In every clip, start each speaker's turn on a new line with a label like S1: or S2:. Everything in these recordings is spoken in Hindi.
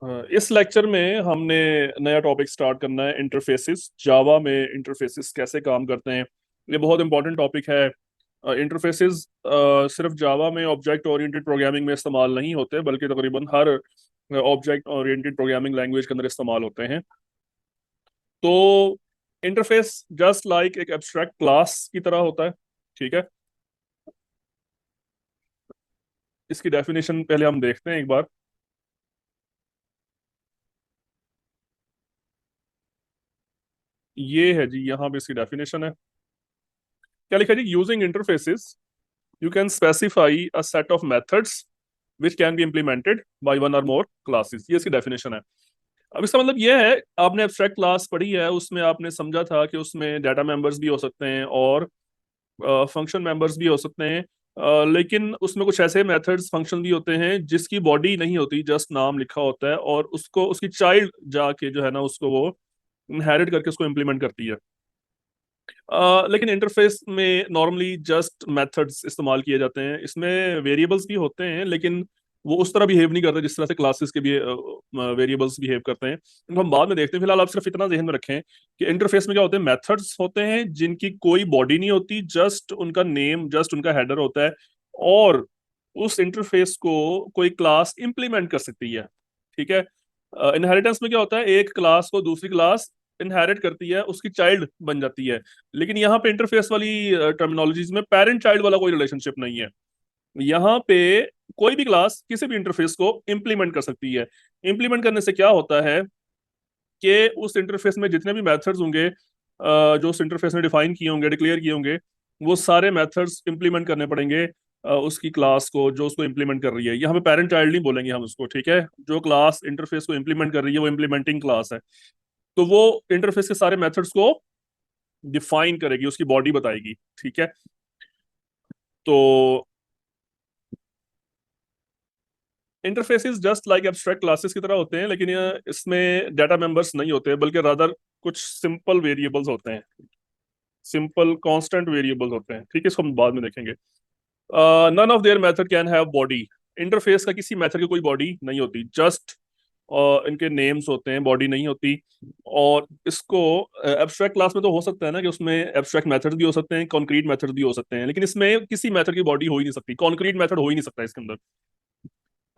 S1: इस लेक्चर में हमने नया टॉपिक स्टार्ट करना है, इंटरफेसेस। जावा में इंटरफेसेस कैसे काम करते हैं, ये बहुत इंपॉर्टेंट टॉपिक है। इंटरफेसेस सिर्फ जावा में ऑब्जेक्ट ओरिएंटेड प्रोग्रामिंग में इस्तेमाल नहीं होते, बल्कि तकरीबन हर ऑब्जेक्ट ओरिएंटेड प्रोग्रामिंग लैंग्वेज के अंदर इस्तेमाल होते हैं। तो इंटरफेस जस्ट लाइक एक एब्स्ट्रैक्ट क्लास की तरह होता है। ठीक है, इसकी डेफिनेशन पहले हम देखते हैं एक बार। ये है जी, यहाँ पे इसकी डेफिनेशन है। क्या लिखा है जी? Using interfaces you can specify a set of methods which can be implemented by one or more classes। ये इसकी डेफिनेशन है। अब इसका मतलब ये है, आपने एब्स्ट्रैक्ट क्लास पढ़ी है, उसमें आपने समझा था कि उसमें डाटा मेंबर्स भी हो सकते हैं और फंक्शन मेंबर्स भी हो सकते हैं। लेकिन उसमें कुछ ऐसे मेथड्स फंक्शन भी होते हैं जिसकी बॉडी नहीं होती, जस्ट नाम लिखा होता है, और उसको उसकी चाइल्ड जाके जो है ना उसको वो इनहेरिट करके उसको इम्प्लीमेंट करती है। लेकिन इंटरफेस में नॉर्मली जस्ट मेथड्स इस्तेमाल किए जाते हैं। इसमें वेरिएबल्स भी होते हैं, लेकिन वो उस तरह बिहेव नहीं करते जिस तरह से क्लासेस के भी वेरिएबल्स बिहेव करते हैं। इनको हम बाद में देखते हैं। फिलहाल आप सिर्फ इतना ध्यान में रखें कि इंटरफेस में क्या होते हैं, मेथड्स होते हैं जिनकी कोई बॉडी नहीं होती, जस्ट उनका नेम, जस्ट उनका हेडर होता है, और उस इंटरफेस को कोई क्लास इंप्लीमेंट कर सकती है। ठीक है। इनहेरिटेंस में क्या होता है, एक क्लास को दूसरी क्लास इनहेरिट करती है, उसकी चाइल्ड बन जाती है। लेकिन यहाँ पे इंटरफेस वाली टर्मिनोलॉजीज में पेरेंट चाइल्ड वाला कोई रिलेशनशिप नहीं है। यहाँ पे कोई भी क्लास किसी भी इंटरफेस को इंप्लीमेंट कर सकती है। इंप्लीमेंट करने से क्या होता है कि उस इंटरफेस में जितने भी मेथड्स होंगे, जो उस इंटरफेस ने डिफाइन किए होंगे, डिक्लेयर किए होंगे, वो सारे मेथड्स इंप्लीमेंट करने पड़ेंगे उसकी क्लास को जो उसको इंप्लीमेंट कर रही है। यहाँ पे पेरेंट चाइल्ड नहीं बोलेंगे हम उसको। ठीक है, जो क्लास इंटरफेस को इंप्लीमेंट कर रही है वो इंप्लीमेंटिंग क्लास है। तो वो इंटरफेस के सारे मेथड्स को डिफाइन करेगी, उसकी बॉडी बताएगी। ठीक है। तो interfaces just like abstract classes की तरह होते हैं, लेकिन इसमें डाटा मेंबर्स नहीं होते, बल्कि रादर कुछ सिंपल वेरिएबल्स होते हैं, सिंपल कांस्टेंट वेरिएबल्स होते हैं। ठीक है, इसको हम बाद में देखेंगे। None of their method can have body. Interface का किसी मेथड की कोई बॉडी नहीं होती, जस्ट इनके नेम्स होते हैं, बॉडी नहीं होती। और इसको एब्स्ट्रैक्ट क्लास में तो हो सकता है ना कि उसमें एब्स्ट्रैक्ट मेथड भी हो सकते हैं, कॉन्क्रीट मेथड भी हो सकते हैं, लेकिन इसमें किसी मेथड की बॉडी हो ही नहीं सकती, कॉन्क्रीट मेथड हो ही नहीं सकता इसके अंदर।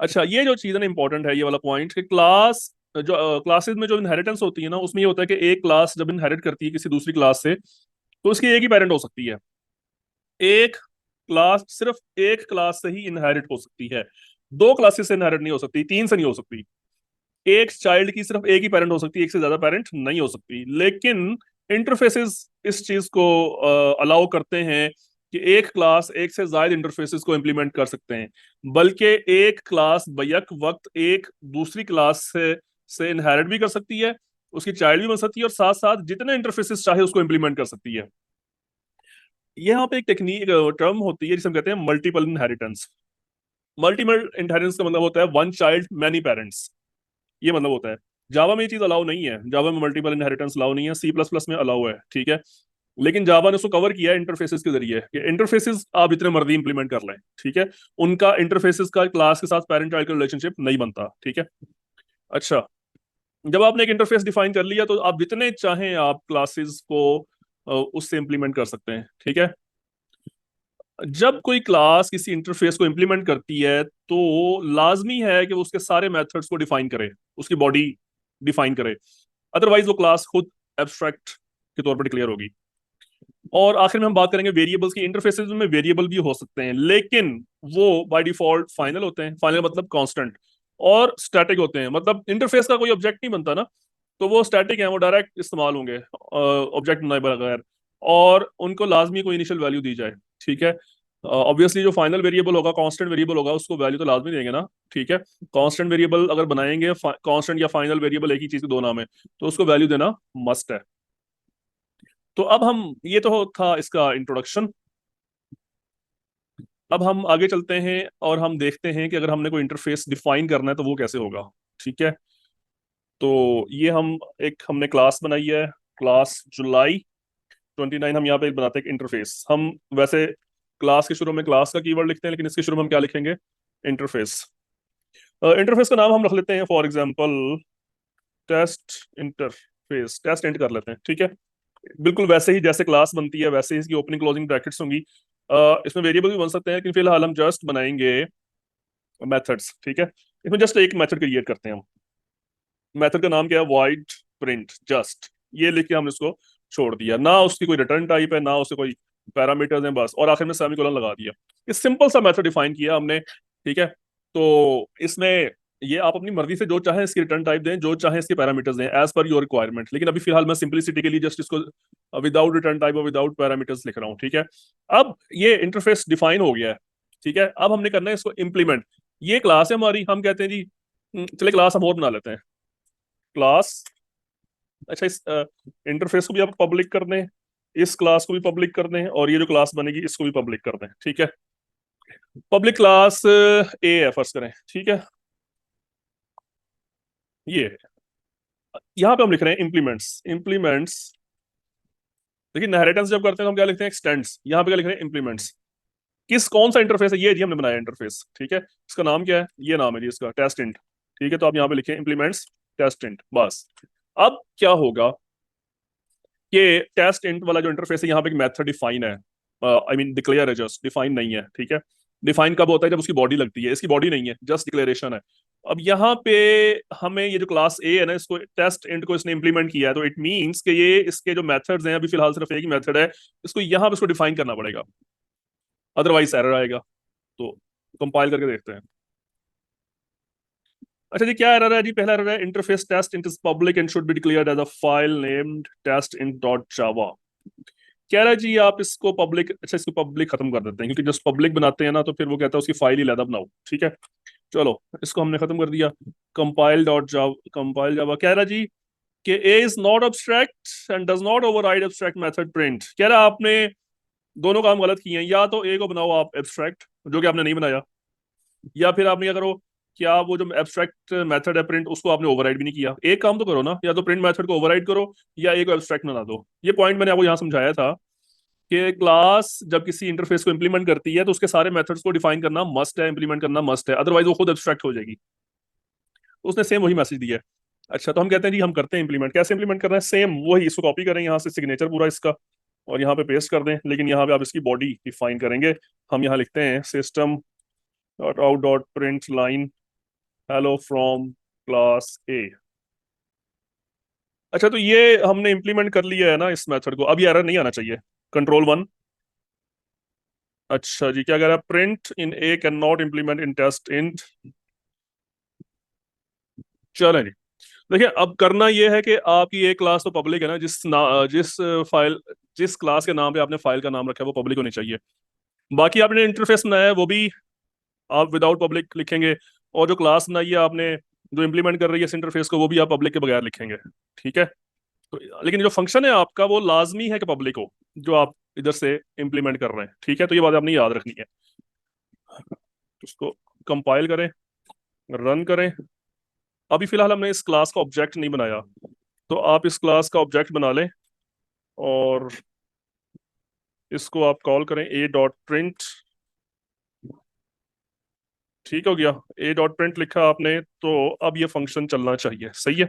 S1: अच्छा, ये जो चीज़ है ना इंपॉर्टेंट है, ये वाला पॉइंट कि क्लास जो क्लासेस में जो इनहेरिटेंस होती है ना, उसमें ये होता है कि एक क्लास जब इनहेरिट करती है किसी दूसरी क्लास से, तो उसकी एक ही पेरेंट हो सकती है। एक क्लास सिर्फ एक क्लास से ही इनहेरिट हो सकती है, दो क्लासेस से इनहेरिट नहीं हो सकती, तीन से नहीं हो सकती। एक चाइल्ड की सिर्फ एक ही पेरेंट हो सकती है, एक से ज्यादा पेरेंट नहीं हो सकती। लेकिन इंटरफेसेस इस चीज को अलाउ करते हैं कि एक क्लास एक से ज्यादा इंटरफेसेस को इंप्लीमेंट कर सकते हैं, बल्कि एक क्लास बैक वक्त एक दूसरी क्लास से इनहेरिट भी कर सकती है, उसकी चाइल्ड भी बन सकती है, और साथ साथ जितने इंटरफेसेस चाहे उसको इंप्लीमेंट कर सकती है। यहाँ पे एक टेक्निक टर्म होती है जिसे हम कहते हैं मल्टीपल इनहेरिटेंस। मल्टीपल इनहेरिटेंस का मतलब होता है वन चाइल्ड मैनी पेरेंट्स, ये मतलब होता है। जावा में ये चीज अलाउ नहीं है, जावा में मल्टीपल इनहेरिटेंस अलाउ नहीं है, सी प्लस प्लस में अलाउ है। ठीक है, लेकिन जावा ने उसको कवर किया है इंटरफेसेस के जरिए कि इंटरफेसेस आप जितने मर्जी इंप्लीमेंट कर लें। ठीक है, उनका इंटरफेसेस का क्लास के साथ पेरेंट चाइल्ड का रिलेशनशिप नहीं बनता। ठीक है। अच्छा, जब आपने एक इंटरफेस डिफाइन कर लिया तो आप जितने चाहें आप क्लासेस को उससे इंप्लीमेंट कर सकते हैं। ठीक है। जब कोई क्लास किसी इंटरफेस को इंप्लीमेंट करती है तो लाजमी है कि वो उसके सारे मेथड्स को डिफाइन करे, उसकी बॉडी डिफाइन करे, अदरवाइज वो क्लास खुद एब्स्ट्रैक्ट के तौर पर डिक्लेयर होगी। और आखिर में हम बात करेंगे वेरिएबल्स की। इंटरफेसेस में वेरिएबल भी हो सकते हैं, लेकिन वो बाय डिफॉल्ट फाइनल होते हैं। फाइनल मतलब कांस्टेंट, और स्टैटिक होते हैं। मतलब इंटरफेस का कोई ऑब्जेक्ट नहीं बनता ना, तो वो स्टैटिक है, वो डायरेक्ट इस्तेमाल होंगे ऑब्जेक्ट बनाए बगैर, और उनको लाजमी कोई इनिशियल वैल्यू दी जाए। ठीक है। ऑब्वियसली जो फाइनल वेरिएबल होगा, कांस्टेंट वेरिएबल होगा, उसको वैल्यू तो लाजमी देंगे ना। ठीक है। कांस्टेंट वेरिएबल अगर बनाएंगे, कांस्टेंट या फाइनल वेरिएबल एक ही चीज के दो नाम है, तो उसको वैल्यू देना मस्ट है। तो अब हम, ये तो था इसका इंट्रोडक्शन। अब हम आगे चलते हैं और हम देखते हैं कि अगर हमने कोई इंटरफेस डिफाइन करना है तो वो कैसे होगा। ठीक है। तो ये हमने क्लास बनाई है, क्लास जुलाई 29। हम यहाँ पे बनाते हैं इंटरफेस। हम वैसे क्लास के शुरू में क्लास का कीवर्ड लिखते हैं, लेकिन इसके शुरू में हम क्या लिखेंगे, इंटरफेस। इंटरफेस का नाम हम रख लेते हैं for example test interface, test int कर लेते हैं, ठीक है। बिल्कुल वैसे ही जैसे क्लास बनती है वैसे ही इसकी ओपनिंग क्लोजिंग ब्रैकेट्स होंगी। इसमें वेरिएबल भी बन सकते हैं, लेकिन फिलहाल हम जस्ट बनाएंगे मेथड्स, ठीक है। इसमें जस्ट एक मेथड क्रिएट करते हैं हम। मेथड का नाम क्या है, वाइड प्रिंट जस्ट, ये लिख के हमने उसको छोड़ दिया, ना उसकी कोई रिटर्न टाइप है ना उसके कोई पैरामीटर्स हैं, बस, और आखिर में सेमीकोलन लगा दिया। इस सिंपल सा मेथड डिफाइन किया हमने, ठीक है। तो इसमें ये आप अपनी मर्जी से जो चाहे इसकी रिटर्न टाइप दें, जो चाहे इसके पैरामीटर्स दें एज पर योर रिक्वायरमेंट, लेकिन अभी फिलहाल मैं सिंपलिसिटी के लिए जस्ट इसको विदाउट रिटर्न टाइप और विदाउट पैरामीटर्स लिख रहा हूँ, ठीक है। अब ये इंटरफेस डिफाइन हो गया है, ठीक है। अब हमने करना है इसको इम्प्लीमेंट। ये क्लास है हमारी, हम कहते हैं जी चलिए क्लास हम और बना लेते हैं, क्लास। अच्छा, इस इंटरफेस को भी आप पब्लिक कर दें, इस क्लास को भी पब्लिक कर दें, और ये जो क्लास बनेगी इसको भी पब्लिक कर दें, ठीक है। पब्लिक क्लास ए है फर्ज करें, ठीक है। ये है। यहाँ पे हम लिख रहे हैं इम्प्लीमेंट्स, इम्प्लीमेंट्स। देखिए इनहेरिटेंस जब करते हैं तो हम क्या लिखते हैं, एक्सटेंड्स। यहाँ पे क्या लिख रहे हैं, इम्प्लीमेंट्स। किस कौन सा इंटरफेस है, ये जी हमने बनाया इंटरफेस, ठीक है। इसका नाम क्या है, ये नाम है जी इसका, टेस्ट इंट, ठीक है। तो आप यहाँ पे लिखें इम्प्लीमेंट्स टेस्ट इंट, बस। अब क्या होगा, ये टेस्ट इंट वाला जो इंटरफेस है यहाँ पे एक मेथड डिफाइन है, आई मीन डिक्लेयर है, जस्ट डिफाइन नहीं है, ठीक है। डिफाइन कब होता है, जब उसकी बॉडी लगती है, इसकी बॉडी नहीं है, जस्ट डिक्लेरेशन है। अब यहाँ पे हमें ये जो क्लास ए है ना, इसको टेस्ट इंट को इसने इंप्लीमेंट किया है, तो इट मींस कि ये इसके जो मेथड्स हैं, अभी फिलहाल सिर्फ एक ही मेथड है, इसको यहाँ पे इसको डिफाइन करना पड़ेगा, अदरवाइज एरर आएगा। तो कंपाइल करके देखते हैं। अच्छा जी, क्या एरर है जी, पहला एरर है interface test int is public and should be declared as a file named test int dot Java. कह रहा है जी आप इसको पब्लिक, अच्छा इसको पब्लिक खत्म कर देते हैं, क्योंकि जब पब्लिक बनाते हैं ना तो फिर वो कहता है उसकी फाइल ही अलग बनाओ, ठीक है। चलो इसको हमने खत्म कर दिया। Compile dot Java, compile Java कह रहा जी कि A is not abstract and does not override abstract method print. कह रहा आपने दोनों काम गलत किए हैं, या तो ए को बनाओ आप एब्स्ट्रैक्ट, जो कि आपने नहीं बनाया, या फिर आप क्या करो, क्या वो जो एब्स्ट्रैक्ट मेथड है प्रिंट उसको आपने ओवरराइड भी नहीं किया। एक काम तो करो ना, या तो प्रिंट मेथड को ओवरराइड करो या ए को एब्स्ट्रैक्ट बना दो। ये पॉइंट मैंने आपको यहाँ समझाया था कि क्लास जब किसी इंटरफेस को इंप्लीमेंट करती है तो उसके सारे मेथड्स को डिफाइन करना मस्ट है, इंप्लीमेंट करना मस्ट है, अदरवाइज वो खुद एब्स्ट्रैक्ट हो जाएगी। उसने सेम वही मैसेज दिया है। अच्छा, तो हम कहते हैं जी हम करते हैं इंप्लीमेंट। कैसे इंप्लीमेंट करना है, सेम वही, इसको कॉपी करें यहाँ से सिग्नेचर पूरा इसका, और यहाँ पे पेस्ट कर दें, लेकिन यहाँ पे आप इसकी बॉडी डिफाइन करेंगे। हम यहाँ लिखते हैं system dot out dot print line hello from class ए। अच्छा, तो ये हमने इंप्लीमेंट कर लिया है ना इस मेथड को, अब ये एरर नहीं आना चाहिए। कंट्रोल 1। अच्छा जी, क्या कह रहा है, print in a can not implement in test int. चलें जी, देखिए अब करना ये है कि आपकी एक क्लास तो पब्लिक है ना, जिस फाइल, जिस क्लास के नाम पे आपने फाइल का नाम रखा है वो पब्लिक होनी चाहिए। बाकी आपने इंटरफेस बनाया है वो भी आप विदाउट पब्लिक लिखेंगे, और जो क्लास बनाई है आपने जो इंप्लीमेंट कर रही है इस इंटरफेस को, वो भी आप पब्लिक के बगैर लिखेंगे, ठीक है। तो लेकिन जो फंक्शन है आपका वो लाजमी है कि पब्लिक हो, जो आप इधर से इंप्लीमेंट कर रहे हैं, ठीक है। तो ये बात आपने याद रखनी है। उसको कंपाइल करें, रन करें। अभी फिलहाल हमने इस क्लास का ऑब्जेक्ट नहीं बनाया, तो आप इस क्लास का ऑब्जेक्ट बना लें और इसको आप कॉल करें ए डॉट प्रिंट। ठीक हो गया, ए डॉट प्रिंट लिखा आपने, तो अब ये फंक्शन चलना चाहिए, सही है।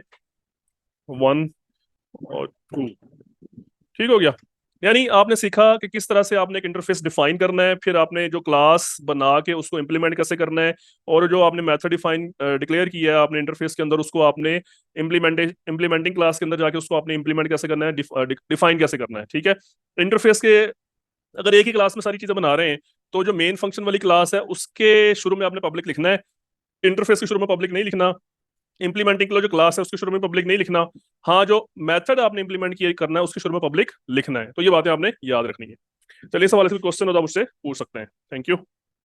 S1: 1 और 2, ठीक हो गया। यानी आपने सीखा कि किस तरह से आपने एक इंटरफेस डिफाइन करना है, फिर आपने जो क्लास बना के उसको इंप्लीमेंट कैसे करना है, और जो आपने मेथड डिफाइन डिक्लेयर किया है आपने इंटरफेस के अंदर, उसको आपने इंप्लीमेंटिंग क्लास के अंदर जाके उसको आपने इंप्लीमेंट कैसे करना है, डिफाइन कैसे करना है, ठीक है। इंटरफेस के अगर एक ही क्लास में सारी चीजें बना रहे हैं तो जो मेन फंक्शन वाली क्लास है उसके शुरू में आपने पब्लिक लिखना है, इंटरफेस के शुरू में पब्लिक नहीं लिखना। इंप्लीमेंटिंग के लिए जो क्लास है उसके शुरू में पब्लिक नहीं लिखना। हाँ, जो मेथड आपने इंप्लीमेंट किया करना है उसके शुरू में पब्लिक लिखना है। तो ये बातें आपने याद रखनी है। चलिए, इस हवाले से क्वेश्चन होता मुझसे पूछ सकते हैं। Thank you.